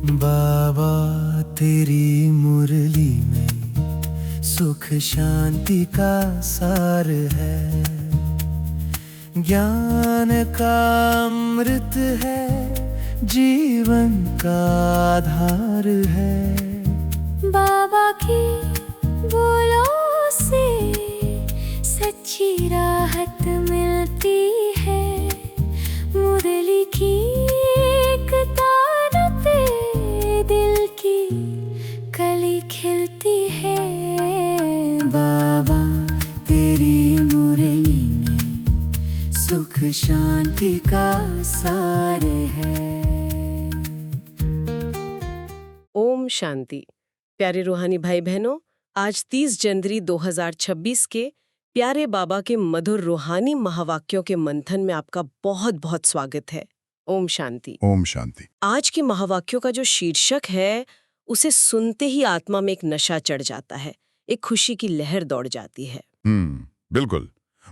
बाबा तेरी मुरली में सुख शांति का सार है, ज्ञान का अमृत है, जीवन का आधार है। बाबा की बोलों से सच्ची राहत मिलती है, मुरली की एक तान पे दिल की कली खिलती है। बाबा तेरी मुरली में सुख शांति का सार है। ओम शांति। प्यारे रूहानी भाई बहनों, आज 30 जनवरी 2026 के प्यारे बाबा के मधुर रूहानी महावाक्यों के मंथन में आपका बहुत बहुत स्वागत है। ओम शांति। ओम शांति। आज के महावाक्यों का जो शीर्षक है, उसे सुनते ही आत्मा में एक नशा चढ़ जाता है, एक खुशी की लहर दौड़ जाती है। बिल्कुल।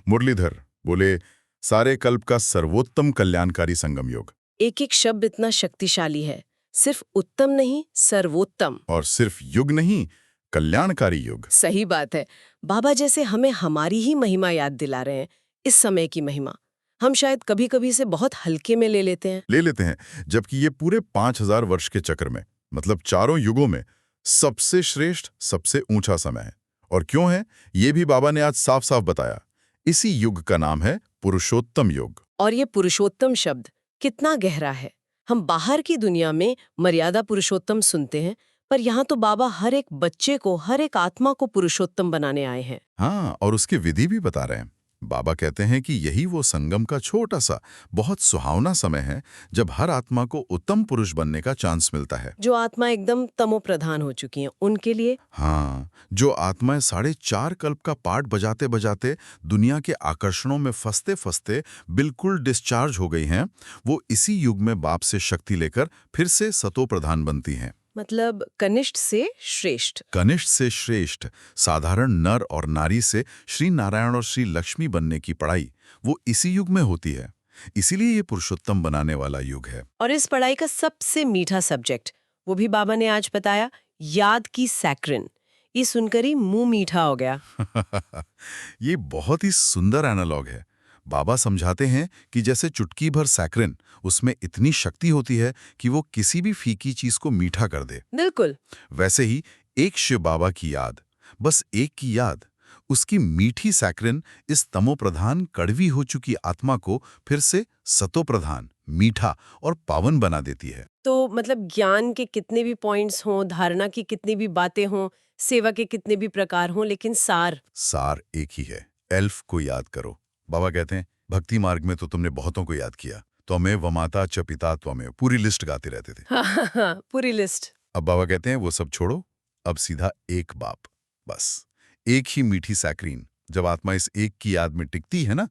मुरलीधर बोले, सारे कल्प का सर्वोत्तम कल्याणकारी संगम योग। एक एक शब्द इतना शक्तिशाली है, सिर्फ उत्तम नहीं, सर्वोत्तम। और सिर्फ युग नहीं, कल्याणकारी युग। सही बात है। बाबा जैसे हमें हमारी ही महिमा याद दिला रहे हैं, इस समय की महिमा हम शायद कभी कभी से बहुत हल्के में ले लेते हैं, जबकि ये पूरे 5000 वर्ष के चक्र में, मतलब चारों युगों में सबसे श्रेष्ठ, सबसे ऊंचा समय है। और क्यों है, ये भी बाबा ने आज साफ साफ बताया। इसी युग का नाम है पुरुषोत्तम युग। और ये पुरुषोत्तम शब्द कितना गहरा है। हम बाहर की दुनिया में मर्यादा पुरुषोत्तम सुनते हैं, पर यहाँ तो बाबा हर एक बच्चे को, हर एक आत्मा को पुरुषोत्तम बनाने आए हैं। हाँ, और उसकी विधि भी बता रहे हैं। बाबा कहते हैं कि यही वो संगम का छोटा सा, बहुत सुहावना समय है, जब हर आत्मा को उत्तम पुरुष बनने का चांस मिलता है। जो आत्मा एकदम तमो प्रधान हो चुकी हैं, उनके लिए। हाँ, जो आत्माएं 4.5 कल्प का पाठ बजाते बजाते दुनिया के आकर्षणों में फंसते फंसते बिल्कुल डिस्चार्ज हो गई हैं, वो इसी युग में बाप से शक्ति लेकर फिर से सतो प्रधान बनती हैं। मतलब कनिष्ठ से श्रेष्ठ। कनिष्ठ से श्रेष्ठ, साधारण नर और नारी से श्री नारायण और श्री लक्ष्मी बनने की पढ़ाई वो इसी युग में होती है। इसीलिए ये पुरुषोत्तम बनाने वाला युग है। और इस पढ़ाई का सबसे मीठा सब्जेक्ट, वो भी बाबा ने आज बताया, याद की सैक्रिन। ये सुनकर ही मुंह मीठा हो गया। ये बहुत ही सुंदर एनालॉग है। बाबा समझाते हैं कि जैसे चुटकी भर सैक्रिन, उसमें इतनी शक्ति होती है कि वो किसी भी फीकी चीज को मीठा कर दे। बिल्कुल। वैसे ही एक शिव बाबा की याद, बस एक की याद, उसकी मीठी सैक्रिन इस तमोप्रधान कड़वी हो चुकी आत्मा को फिर से सतोप्रधान, मीठा और पावन बना देती है। तो मतलब ज्ञान के कितने भी पॉइंट्स हों, धारणा की कितनी भी बातें हों, सेवा के कितने भी प्रकार हों, लेकिन सार एक ही है। एल्फ को याद करो। बाबा कहते हैं, भक्ति मार्ग में तो तुमने बहुतों को याद किया, त्वमें वमाता च पिता त्वमें, पूरी लिस्ट गाते रहते थे। हाँ, पूरी लिस्ट। अब बाबा कहते हैं, वो सब छोड़ो, अब सीधा एक बाप, बस एक ही मीठी सैक्रीन। जब आत्मा इस एक की याद में टिकती है ना,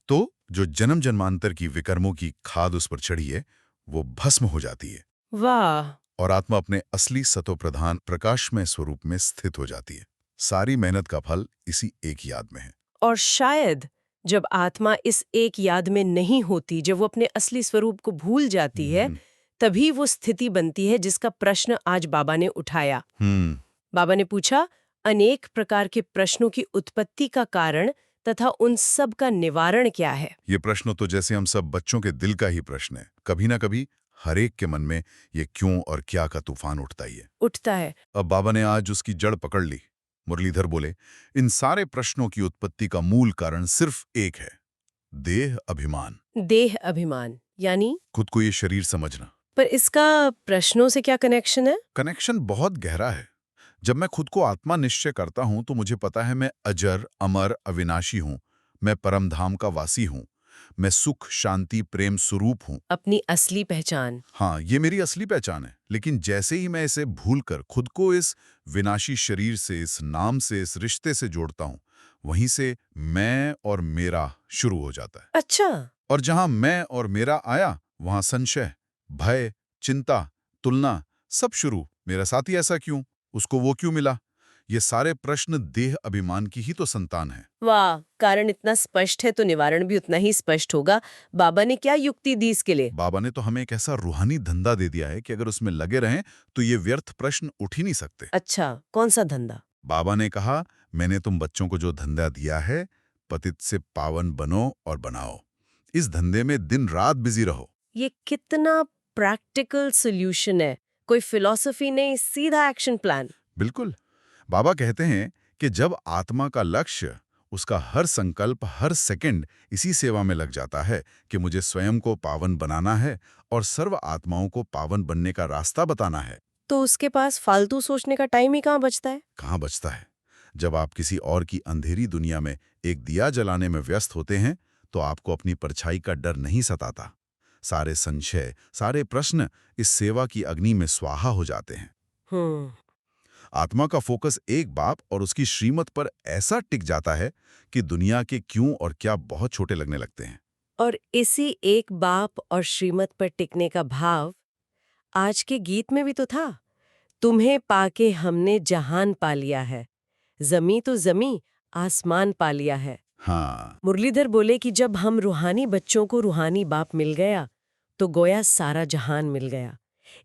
तो जो जन्म जन्मांतर की विकर्मों की खाद उस पर चढ़ी है, वो भस्म हो जाती है। वाह। और आत्मा अपने असली सतोप्रधान प्रकाशमय स्वरूप में स्थित हो जाती है। सारी मेहनत का फल इसी एक याद में है। और शायद जब आत्मा इस एक याद में नहीं होती, जब वो अपने असली स्वरूप को भूल जाती है, तभी वो स्थिति बनती है जिसका प्रश्न आज बाबा ने उठाया। बाबा ने पूछा, अनेक प्रकार के प्रश्नों की उत्पत्ति का कारण तथा उन सब का निवारण क्या है। ये प्रश्न तो जैसे हम सब बच्चों के दिल का ही प्रश्न है। कभी ना कभी हर एक के मन में ये क्यों और क्या का तूफान उठता है। अब बाबा ने आज उसकी जड़ पकड़ ली। मुरलीधर बोले, इन सारे प्रश्नों की उत्पत्ति का मूल कारण सिर्फ एक है, देह अभिमान। देह अभिमान यानी खुद को ये शरीर समझना। पर इसका प्रश्नों से क्या कनेक्शन है? कनेक्शन बहुत गहरा है। जब मैं खुद को आत्मा निश्चय करता हूं, तो मुझे पता है मैं अजर, अमर, अविनाशी हूं। मैं परम धाम का वासी हूं। मैं सुख, शांति, प्रेम स्वरूप हूं। अपनी असली पहचान। हाँ, ये मेरी असली पहचान है। लेकिन जैसे ही मैं इसे भूलकर खुद को इस विनाशी शरीर से, इस नाम से, इस रिश्ते से जोड़ता हूं, वहीं से मैं और मेरा शुरू हो जाता है। अच्छा। और जहां मैं और मेरा आया, वहां संशय, भय, चिंता, तुलना, सब शुरू। मेरा साथी ऐसा क्यों, उसको वो क्यों मिला, ये सारे प्रश्न देह अभिमान की ही तो संतान है। वाह, कारण इतना स्पष्ट है तो निवारण भी उतना ही स्पष्ट होगा। बाबा ने क्या युक्ति दी इसके लिए? बाबा ने तो हमें एक ऐसा रूहानी धंधा दे दिया है कि अगर उसमें लगे रहें तो ये व्यर्थ प्रश्न उठ ही नहीं सकते। अच्छा, कौन सा धंधा? बाबा ने कहा, मैंने तुम बच्चों को जो धंधा दिया है, पतित से पावन बनो और बनाओ। इस धंधे में दिन रात बिजी रहो। ये कितना प्रैक्टिकल सॉल्यूशन है, कोई फिलॉसफी नहीं, सीधा एक्शन प्लान। बिल्कुल। बाबा कहते हैं कि जब आत्मा का लक्ष्य, उसका हर संकल्प, हर सेकंड इसी सेवा में लग जाता है कि मुझे स्वयं को पावन बनाना है और सर्व आत्माओं को पावन बनने का रास्ता बताना है, तो उसके पास फालतू सोचने का टाइम ही कहाँ बचता है? कहाँ बचता है? जब आप किसी और की अंधेरी दुनिया में एक दिया जलाने में व्यस्त होते हैं तो आपको अपनी परछाई का डर नहीं सताता। सारे संशय, सारे प्रश्न इस सेवा की अग्नि में स्वाहा हो जाते हैं। आत्मा का फोकस एक बाप और उसकी श्रीमत पर ऐसा टिक जाता है कि दुनिया के क्यों और क्या बहुत छोटे लगने लगते हैं। और इसी एक बाप और श्रीमत पर टिकने का भाव आज के गीत में भी तो था। तुम्हें पाके हमने जहान पा लिया है, जमी तो जमी आसमान पा लिया है। हाँ, मुरलीधर बोले कि जब हम रूहानी बच्चों को रूहानी बाप मिल गया तो गोया सारा जहान मिल गया।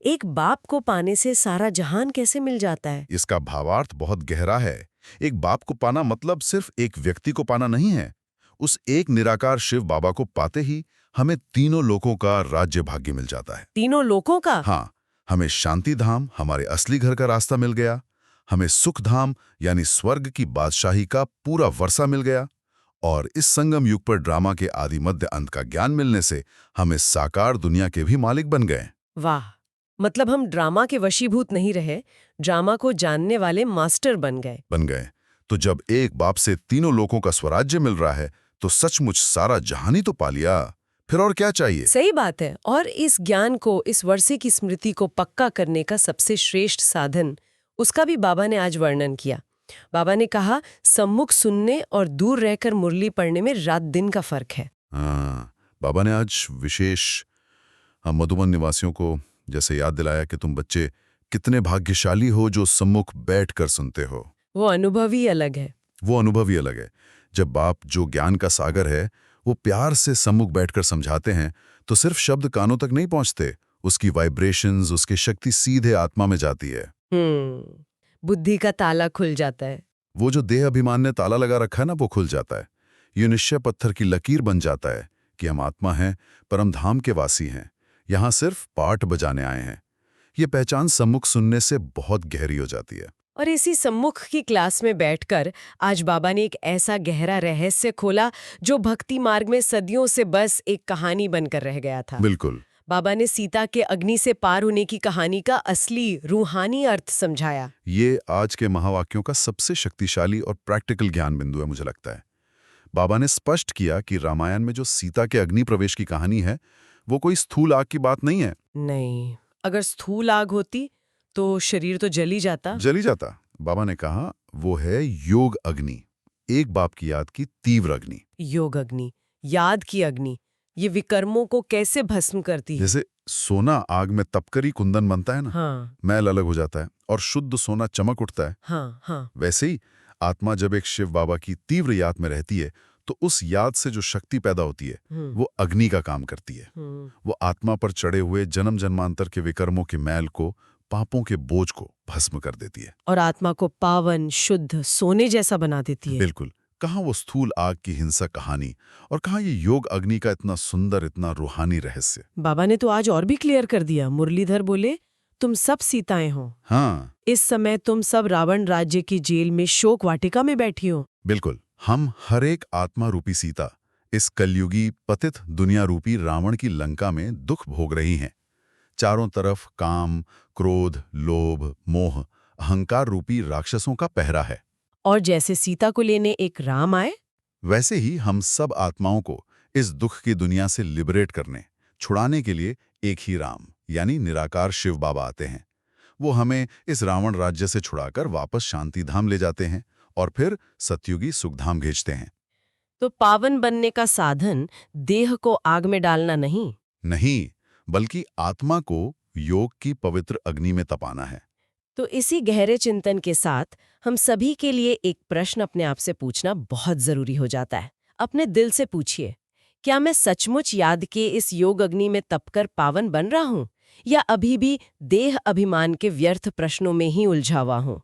एक बाप को पाने से सारा जहान कैसे मिल जाता है? इसका भावार्थ बहुत गहरा है। एक बाप को पाना मतलब सिर्फ एक व्यक्ति को पाना नहीं है। उस एक निराकार शिव बाबा को पाते ही हमें तीनों लोकों का राज्य भाग्य मिल जाता है। तीनों लोकों का? हाँ, हमें शांति धाम, हमारे असली घर का रास्ता मिल गया। हमें सुख धाम यानी स्वर्ग की बादशाही का पूरा वर्षा मिल गया। और इस संगम युग पर ड्रामा के आदि मध्य अंत का ज्ञान मिलने से हम इस साकार दुनिया के भी मालिक बन गए। वाह, मतलब हम ड्रामा के वशीभूत नहीं रहे, ड्रामा को जानने वाले मास्टर बन गए। तो जब एक बाप से तीनों लोकों का स्वराज्य मिल रहा है तो सचमुच सारा जहान ही तो पा लिया। फिर और क्या चाहिए? सही बात है। और इस ज्ञान को, इस वर्षे की स्मृति को पक्का करने का सबसे श्रेष्ठ साधन, उसका भी बाबा ने आज वर्णन किया। बाबा ने कहा, सम्मुख सुनने और दूर रहकर मुरली पढ़ने में रात दिन का फर्क है। हाँ, बाबा ने आज विशेष हम मधुबन निवासियों को जैसे याद दिलाया कि तुम बच्चे कितने भाग्यशाली हो जो सम्मुख बैठकर सुनते हो। वो अनुभव ही अलग है। जब बाप, जो ज्ञान का सागर है, वो प्यार से सम्मुख बैठकर समझाते हैं तो सिर्फ शब्द कानों तक नहीं पहुंचते, उसकी वाइब्रेशंस, उसकी शक्ति सीधे आत्मा में जाती है। बुद्धि का ताला खुल जाता है। वो जो देह अभिमान ने ताला लगा रखा है ना, वो खुल जाता है। ये निश्चय पत्थर की लकीर बन जाता है कि हम आत्मा हैं, परम धाम के वासी हैं, यहाँ सिर्फ पाठ बजाने आए हैं। ये पहचान सम्मुख सुनने से बहुत गहरी हो जाती है। और इसी सम्मुख की क्लास में बैठकर आज बाबा ने एक ऐसा गहरा रहस्य खोला जो भक्ति मार्ग में सदियों से बस एक कहानी बनकर रह गया था। बिल्कुल। बाबा ने सीता के अग्नि से पार होने की कहानी का असली रूहानी अर्थ समझाया। ये आज के महावाक्यों का सबसे शक्तिशाली और प्रैक्टिकल ज्ञान बिंदु है, मुझे लगता है। बाबा ने स्पष्ट किया कि रामायण में जो सीता के अग्नि प्रवेश की कहानी है, वो कोई स्थूल आग की बात नहीं है। नहीं, अगर स्थूल आग होती तो शरीर तो जल ही जाता। बाबा ने कहा, वो है योग अग्नि, एक बाप की याद की तीव्र अग्नि। योग अग्नि, याद की अग्नि, ये विकर्मों को कैसे भस्म करती है? जैसे सोना आग में तपकर ही कुंदन बनता है ना, हाँ, मैल अलग हो जाता है और शुद्ध सोना चमक उठता है। हाँ। वैसे ही आत्मा जब एक शिव बाबा की तीव्र याद में रहती है तो उस याद से जो शक्ति पैदा होती है वो अग्नि का काम करती है। वो आत्मा पर चढ़े हुए जन्म जन्मांतर के विकर्मों के मैल को, पापों के बोझ को भस्म कर देती है और आत्मा को पावन, शुद्ध, सोने जैसा बना देती है। बिल्कुल। कहाँ वो स्थूल आग की हिंसक कहानी और कहाँ ये योग अग्नि का इतना सुंदर, इतना रूहानी रहस्य। बाबा ने तो आज और भी क्लियर कर दिया। मुरलीधर बोले, तुम सब सीताएं हो। हाँ, इस समय तुम सब रावण राज्य की जेल में शोक वाटिका में बैठी हो। बिल्कुल। हम हर एक आत्मा रूपी सीता इस कलयुगी पतित दुनिया रूपी रावण की लंका में दुख भोग रही हैं। चारों तरफ काम, क्रोध, लोभ, मोह, अहंकार रूपी राक्षसों का पहरा है। और जैसे सीता को लेने एक राम आए, वैसे ही हम सब आत्माओं को इस दुख की दुनिया से लिबरेट करने, छुड़ाने के लिए एक ही राम यानी निराकार शिव बाबा आते हैं। वो हमें इस रावण राज्य से छुड़ाकर वापस शांति धाम ले जाते हैं और फिर सतयुगी सुखधाम भेजते हैं। तो पावन बनने का साधन देह को आग में डालना नहीं, बल्कि आत्मा को योग की पवित्र अग्नि में तपाना है। तो इसी गहरे चिंतन के साथ हम सभी के लिए एक प्रश्न अपने आप से पूछना बहुत जरूरी हो जाता है। अपने दिल से पूछिए, क्या मैं सचमुच याद के इस योग अग्नि में तपकर पावन बन रहा हूँ, या अभी भी देह अभिमान के व्यर्थ प्रश्नों में ही उलझा हुआ हूँ?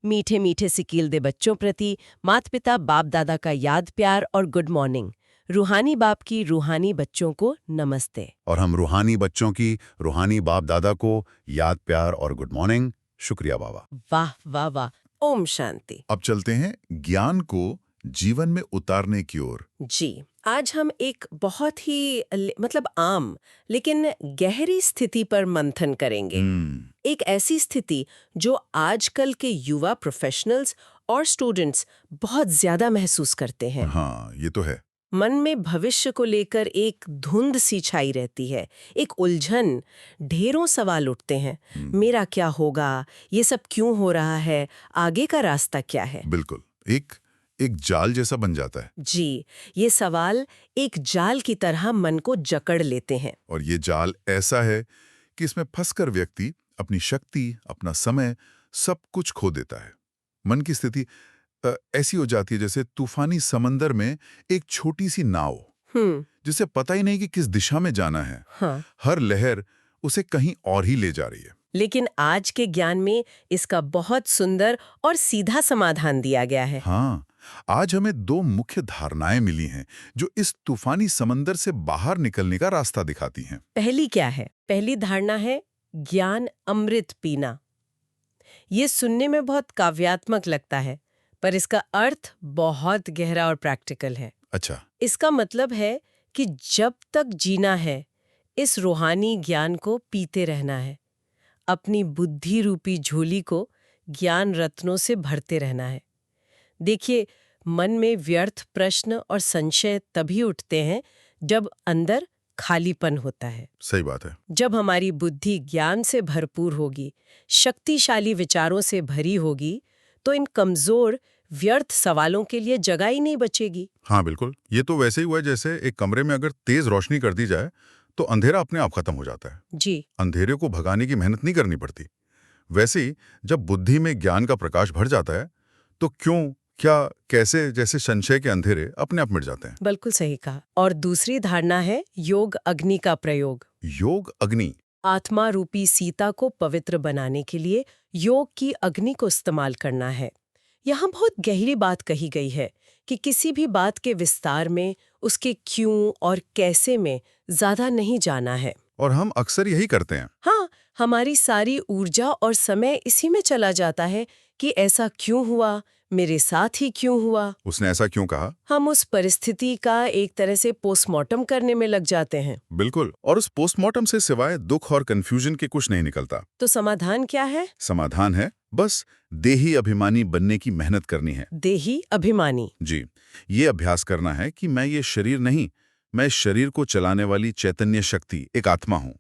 मीठे मीठे सिकीलदे बच्चों प्रति माता पिता बाप दादा का याद प्यार और गुड मॉर्निंग। रूहानी बाप की रूहानी बच्चों को नमस्ते। और हम रूहानी बच्चों की रूहानी बाप दादा को याद प्यार और गुड मॉर्निंग। शुक्रिया बाबा। वाह वाह वाह। ओम शांति। अब चलते हैं ज्ञान को जीवन में उतारने की ओर। जी, आज हम एक बहुत ही आम लेकिन गहरी स्थिति पर मंथन करेंगे। एक ऐसी स्थिति जो आजकल के युवा प्रोफेशनल्स और स्टूडेंट्स बहुत ज्यादा महसूस करते हैं। हाँ, ये तो है। मन में भविष्य को लेकर एक धुंध सी छाई रहती है, एक उलझन, ढेरों सवाल उठते हैं। मेरा क्या होगा, ये सब क्यों हो रहा है, आगे का रास्ता क्या है? बिल्कुल, एक जाल जैसा बन जाता है। जी, ये सवाल एक जाल की तरह मन को जकड़ लेते हैं। और ये जाल ऐसा है कि इसमें फंसकर व्यक्ति अपनी शक्ति, अपना समय, सब कुछ खो देता है। मन की स्थिति ऐसी हो जाती है जैसे तूफानी समंदर में एक छोटी सी नाव, जिसे पता ही नहीं कि किस दिशा में जाना है। हाँ। हर लहर उसे कहीं और ही ले जा रही है। लेकिन आज के ज्ञान में इसका बहुत सुंदर और सीधा समाधान दिया गया है। हाँ, आज हमें दो मुख्य धारणाएं मिली हैं जो इस तूफानी समंदर से बाहर निकलने का रास्ता दिखाती हैं। पहली क्या है? पहली धारणा है ज्ञान अमृत पीना। ये सुनने में बहुत काव्यात्मक लगता है, पर इसका अर्थ बहुत गहरा और प्रैक्टिकल है। अच्छा। इसका मतलब है कि जब तक जीना है, इस रूहानी ज्ञान को पीते रहना है। अपनी बुद्धि रूपी झोली को ज्ञान रत्नों से भरते रहना है। देखिए, मन में व्यर्थ प्रश्न और संशय तभी उठते हैं जब अंदर खालीपन होता है। सही बात है। जब हमारी बुद्धि ज्ञान से भरपूर होगी, शक्तिशाली विचारों से भरी होगी, तो इन कमजोर व्यर्थ सवालों के लिए जगह ही नहीं बचेगी। हाँ बिल्कुल, ये तो वैसे ही हुआ है जैसे एक कमरे में अगर तेज रोशनी कर दी जाए तो अंधेरा अपने आप खत्म हो जाता है। जी। अंधेरे को भगाने की मेहनत नहीं करनी पड़ती। वैसे ही जब बुद्धि में ज्ञान का प्रकाश भर जाता है तो क्यों, क्या, कैसे जैसे संशय के अंधेरे अपने आप मिट जाते हैं। बिल्कुल सही कहा। और दूसरी धारणा है योग अग्नि का प्रयोग। योग अग्नि। आत्मा रूपी सीता को पवित्र बनाने के लिए योग की अग्नि को इस्तेमाल करना है। यहाँ बहुत गहरी बात कही गई है कि किसी भी बात के विस्तार में, उसके क्यों और कैसे में ज्यादा नहीं जाना है। और हम अक्सर यही करते हैं। हाँ, हमारी सारी ऊर्जा और समय इसी में चला जाता है कि ऐसा क्यों हुआ, मेरे साथ ही क्यों हुआ, उसने ऐसा क्यों कहा। हम उस परिस्थिति का एक तरह से पोस्टमार्टम करने में लग जाते हैं। बिल्कुल, और उस पोस्टमार्टम से सिवाय दुख और कंफ्यूजन के कुछ नहीं निकलता। तो समाधान क्या है? समाधान है बस देही अभिमानी बनने की मेहनत करनी है। देही अभिमानी? जी, ये अभ्यास करना है कि मैं ये शरीर नहीं, मैं शरीर को चलाने वाली चैतन्य शक्ति, एक आत्मा हूं।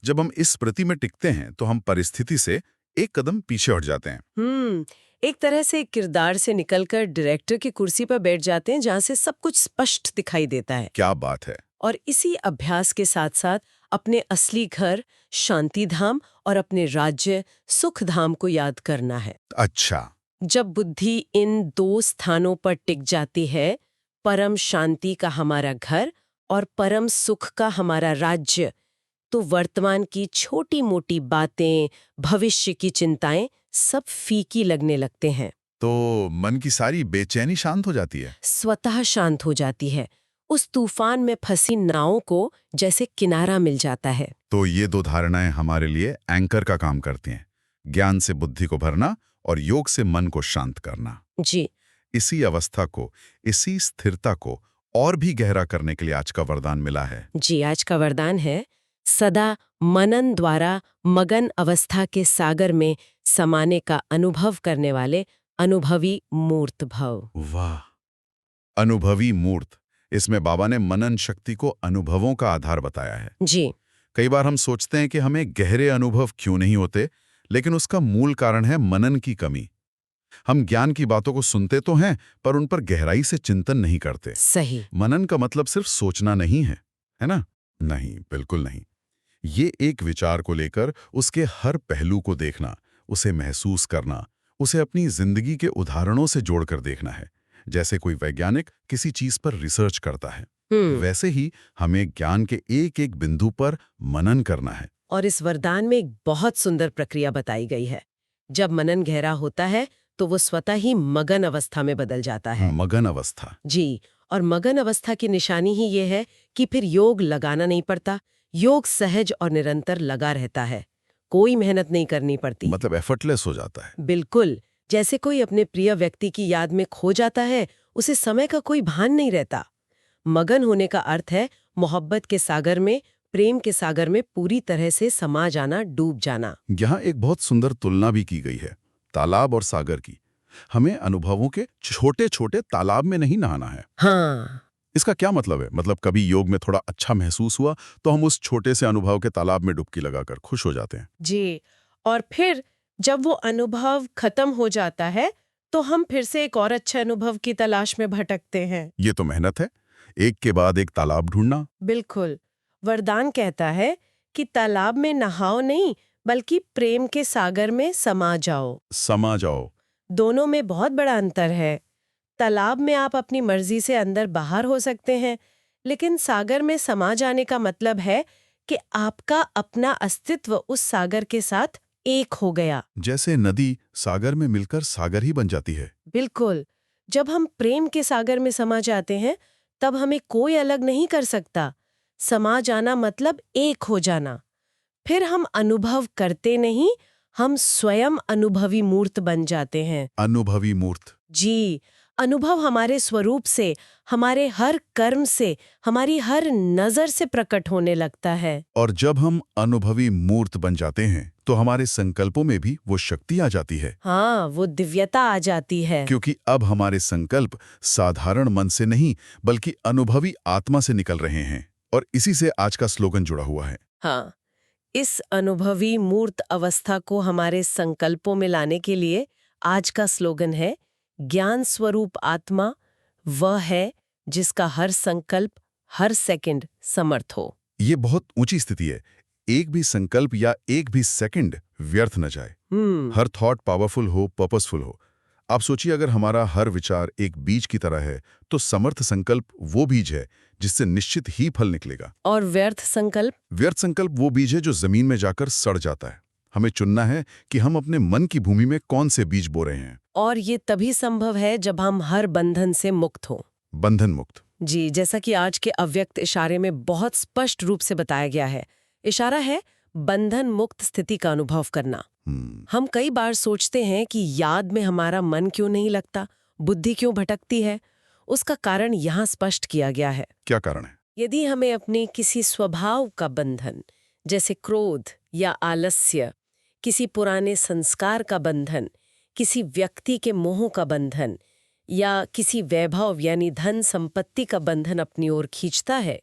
जब हम इस स्मृति में टिकते हैं तो हम परिस्थिति से एक कदम पीछे हट जाते हैं। एक तरह से किरदार से निकलकर डायरेक्टर की कुर्सी पर बैठ जाते हैं, जहां से सब कुछ स्पष्ट दिखाई देता है। क्या बात है। और इसी अभ्यास के साथ साथ अपने असली घर शांति धाम और अपने राज्य सुख धाम को याद करना है। अच्छा। जब बुद्धि इन दो स्थानों पर टिक जाती है, परम शांति का हमारा घर और परम सुख का हमारा राज्य, तो वर्तमान की छोटी मोटी बातें, भविष्य की चिंताएं सब फीकी लगने लगते हैं। तो मन की सारी बेचैनी शांत हो जाती है। स्वतः शांत हो जाती है। उस तूफान में फंसी नाव को जैसे किनारा मिल जाता है। तो ये दो धारणाएं हमारे लिए एंकर का काम करती हैं। ज्ञान से बुद्धि को भरना और योग से मन को शांत करना। जी। इसी अवस्था को, इसी स्थिरता को और भी गहरा करने के लिए आज का वरदान मिला है। जी, आज का वरदान है सदा मनन द्वारा मगन अवस्था के सागर में समाने का अनुभव करने वाले अनुभवी मूर्त भव। वाह, अनुभवी मूर्त। इसमें बाबा ने मनन शक्ति को अनुभवों का आधार बताया है। जी। कई बार हम सोचते हैं कि हमें गहरे अनुभव क्यों नहीं होते, लेकिन उसका मूल कारण है मनन की कमी। हम ज्ञान की बातों को सुनते तो हैं, पर उन पर गहराई से चिंतन नहीं करते। सही। मनन का मतलब सिर्फ सोचना नहीं है ना? नहीं, बिल्कुल नहीं। ये एक विचार को लेकर उसके हर पहलू को देखना, उसे महसूस करना, उसे अपनी जिंदगी के उदाहरणों से जोड़कर देखना है। जैसे कोई वैज्ञानिक किसी चीज पर रिसर्च करता है, वैसे ही हमें ज्ञान के एक एक बिंदु पर मनन करना है। और इस वरदान में एक बहुत सुंदर प्रक्रिया बताई गई है। जब मनन गहरा होता है तो वो स्वतः ही मगन अवस्था में बदल जाता है। मगन अवस्था। जी, और मगन अवस्था की निशानी ही ये है कि फिर योग लगाना नहीं पड़ता। योग सहज और निरंतर लगा रहता है, कोई मेहनत नहीं करनी पड़ती। मतलब एफर्टलेस हो जाता है। बिल्कुल, जैसे कोई अपने प्रिय व्यक्ति की याद में खो जाता है, उसे समय का कोई भान नहीं रहता। मगन होने का अर्थ है मोहब्बत के सागर में, प्रेम के सागर में पूरी तरह से समा जाना, डूब जाना। यहाँ एक बहुत सुंदर तुलना भी की गई है, तालाब और सागर की। हमें अनुभवों के छोटे छोटे तालाब में नहीं नहाना है। हाँ, इसका क्या मतलब है? मतलब कभी योग में थोड़ा अच्छा महसूस हुआ तो हम उस छोटे से अनुभव के तालाब में डुबकी लगाकर खुश हो जाते हैं। जी, और फिर जब वो अनुभव खत्म हो जाता है तो हम फिर से एक और अच्छे अनुभव की तलाश में भटकते हैं। ये तो मेहनत है, एक के बाद एक तालाब ढूंढना। बिल्कुल, वरदान कहता है कि तालाब में नहाओ नहीं, बल्कि प्रेम के सागर में समा जाओ। समा जाओ। दोनों में बहुत बड़ा अंतर है। तालाब में आप अपनी मर्जी से अंदर बाहर हो सकते हैं, लेकिन सागर में समा जाने का मतलब है कि आपका अपना अस्तित्व उस सागर के साथ एक हो गया। जैसे नदी सागर में मिलकर सागर ही बन जाती है। बिल्कुल, जब हम प्रेम के सागर में समा जाते हैं तब हमें कोई अलग नहीं कर सकता। समा जाना मतलब एक हो जाना। फिर हम अनुभव करते नहीं, हम स्वयं अनुभवी मूर्त बन जाते हैं। अनुभवी मूर्त। जी, अनुभव हमारे स्वरूप से, हमारे हर कर्म से, हमारी हर नजर से प्रकट होने लगता है। और जब हम अनुभवी मूर्त बन जाते हैं तो हमारे संकल्पों में भी वो शक्ति आ जाती है। हाँ, वो दिव्यता आ जाती है। क्योंकि अब हमारे संकल्प साधारण मन से नहीं बल्कि अनुभवी आत्मा से निकल रहे हैं। और इसी से आज का स्लोगन जुड़ा हुआ है। हाँ, इस अनुभवी मूर्त अवस्था को हमारे संकल्पों में लाने के लिए आज का स्लोगन है, ज्ञान स्वरूप आत्मा वह है जिसका हर संकल्प, हर सेकंड समर्थ हो। ये बहुत ऊंची स्थिति है। एक भी संकल्प या एक भी सेकंड व्यर्थ न जाए। हर थॉट पावरफुल हो, पर्पसफुल हो। आप सोचिए, अगर हमारा हर विचार एक बीज की तरह है तो समर्थ संकल्प वो बीज है जिससे निश्चित ही फल निकलेगा। और व्यर्थ संकल्प? व्यर्थ संकल्प वो बीज है जो जमीन में जाकर सड़ जाता है। हमें चुनना है कि हम अपने मन की भूमि में कौन से बीज बो रहे हैं। और ये तभी संभव है जब हम हर बंधन से मुक्त हों। बंधन मुक्त। जी, जैसा कि आज के अव्यक्त इशारे में बहुत स्पष्ट रूप से बताया गया है। इशारा है बंधन मुक्त स्थिति का अनुभव करना। हम कई बार सोचते हैं कि याद में हमारा मन क्यों नहीं लगता, बुद्धि क्यों भटकती है। उसका कारण यहाँ स्पष्ट किया गया है। क्या कारण है? यदि हमें अपने किसी स्वभाव का बंधन, जैसे क्रोध या आलस्य, किसी पुराने संस्कार का बंधन, किसी व्यक्ति के मोह का बंधन या किसी वैभव यानी धन संपत्ति का बंधन अपनी ओर खींचता है,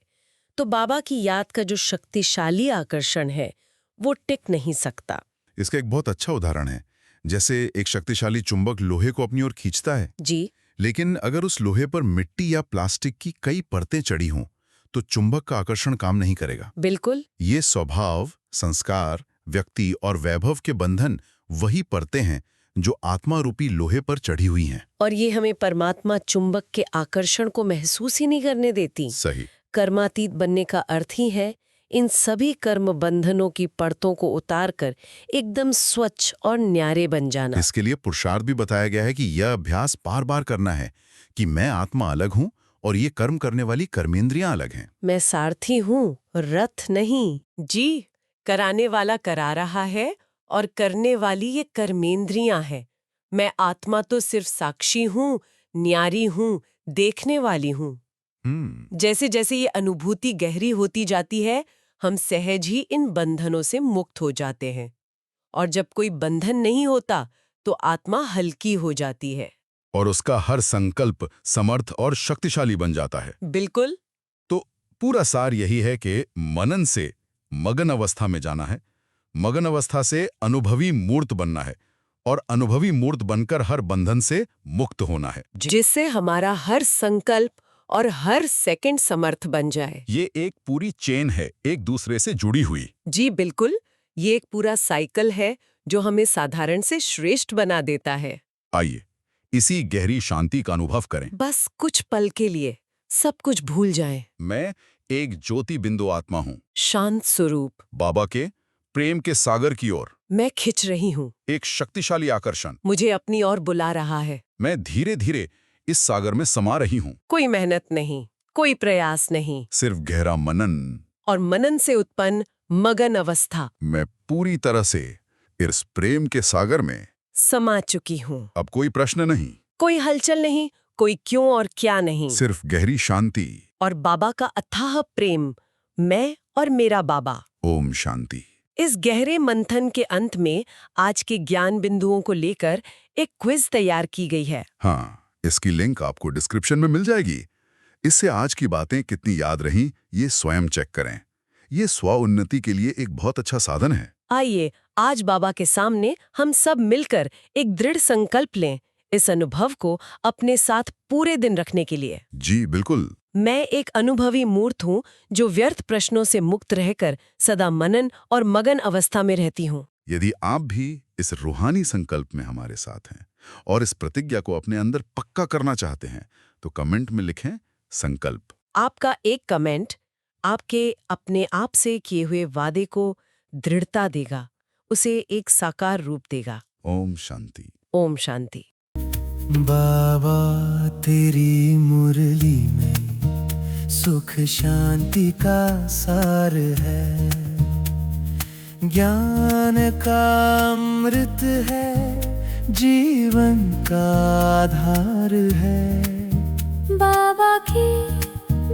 तो बाबा की याद का जो शक्तिशाली आकर्षण है वो टिक नहीं सकता। इसका एक बहुत अच्छा उदाहरण है, जैसे एक शक्तिशाली चुंबक लोहे को अपनी ओर खींचता है। जी, लेकिन अगर उस लोहे पर मिट्टी या प्लास्टिक की कई परतें चढ़ी हों तो चुंबक का आकर्षण काम नहीं करेगा। बिल्कुल। ये स्वभाव, संस्कार, व्यक्ति और वैभव के बंधन वही परतें हैं जो आत्मा रूपी लोहे पर चढ़ी हुई हैं। और ये हमें परमात्मा चुंबक के आकर्षण को महसूस ही नहीं करने देती। सही। कर्मातीत बनने का अर्थ ही है इन सभी कर्म बंधनों की परतों को उतारकर एकदम स्वच्छ और न्यारे बन जाना। इसके लिए पुरुषार्थ भी बताया गया है कि यह अभ्यास बार बार करना है कि मैं आत्मा अलग हूं और ये कर्म करने वाली कर्मेंद्रियां अलग हैं। मैं सारथी हूँ, रथ नहीं। जी, कराने वाला करा रहा है और करने वाली ये कर्मेंद्रियां हैं। मैं आत्मा तो सिर्फ साक्षी हूँ, न्यारी हूँ, देखने वाली हूँ। जैसे जैसे ये अनुभूति गहरी होती जाती है, हम सहज ही इन बंधनों से मुक्त हो जाते हैं। और जब कोई बंधन नहीं होता तो आत्मा हल्की हो जाती है और उसका हर संकल्प समर्थ और शक्तिशाली बन जाता है। बिल्कुल। तो पूरा सार यही है कि मनन से मगन अवस्था में जाना है, मगन अवस्था से अनुभवी मूर्त बनना है और अनुभवी मूर्त बनकर हर बंधन से मुक्त होना है, जिससे हमारा हर संकल्प और हर सेकंड समर्थ बन जाए। ये एक पूरी चेन है, एक दूसरे से जुड़ी हुई। जी बिल्कुल, ये एक पूरा साइकिल है जो हमें साधारण से श्रेष्ठ बना देता है। आइए इसी गहरी शांति का अनुभव करें। बस कुछ पल के लिए सब कुछ भूल जाएं। मैं एक ज्योति बिंदु आत्मा हूँ, शांत स्वरूप। बाबा के प्रेम के सागर की ओर मैं खिंच रही हूँ। एक शक्तिशाली आकर्षण मुझे अपनी ओर बुला रहा है। मैं धीरे धीरे इस सागर में समा रही हूँ। कोई मेहनत नहीं, कोई प्रयास नहीं, सिर्फ गहरा मनन और मनन से उत्पन्न मगन अवस्था। मैं पूरी तरह से इस प्रेम के सागर में समा चुकी हूँ। अब कोई प्रश्न नहीं, कोई हलचल नहीं, कोई क्यों और क्या नहीं, सिर्फ गहरी शांति और बाबा का अथाह प्रेम, मैं और मेरा बाबा। ओम शांति। इस गहरे मंथन के अंत में आज के ज्ञान बिंदुओं को लेकर एक क्विज तैयार की गई है। हाँ, इसकी लिंक आपको डिस्क्रिप्शन में मिल जाएगी। इससे आज की बातें कितनी याद रहीं ये स्वयं चेक करें। ये स्व उन्नति के लिए एक बहुत अच्छा साधन है। आइए आज बाबा के सामने हम सब मिलकर एक दृढ़ संकल्प लें, इस अनुभव को अपने साथ पूरे दिन रखने के लिए। जी बिल्कुल। मैं एक अनुभवी मूर्त हूँ जो व्यर्थ प्रश्नों से मुक्त रहकर सदा मनन और मगन अवस्था में रहती हूँ। यदि आप भी इस रूहानी संकल्प में हमारे साथ हैं और इस प्रतिज्ञा को अपने अंदर पक्का करना चाहते हैं तो कमेंट में लिखें संकल्प। आपका एक कमेंट आपके अपने आप से किए हुए वादे को दृढ़ता देगा, उसे एक साकार रूप देगा। ओम शांति। ओम शांति। बाबा तेरी मुरली में सुख शांति का सार है, ज्ञान का अमृत है, जीवन का आधार है। बाबा की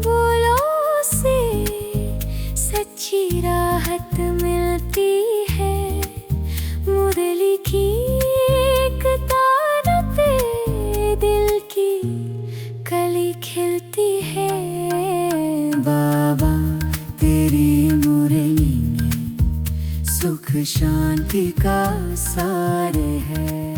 बोलों से सच्ची राहत मिलती है, मुरली की एक तार पे दिल की कली खिलती है। बाबा तेरी मुरली में सुख शांति का सार है।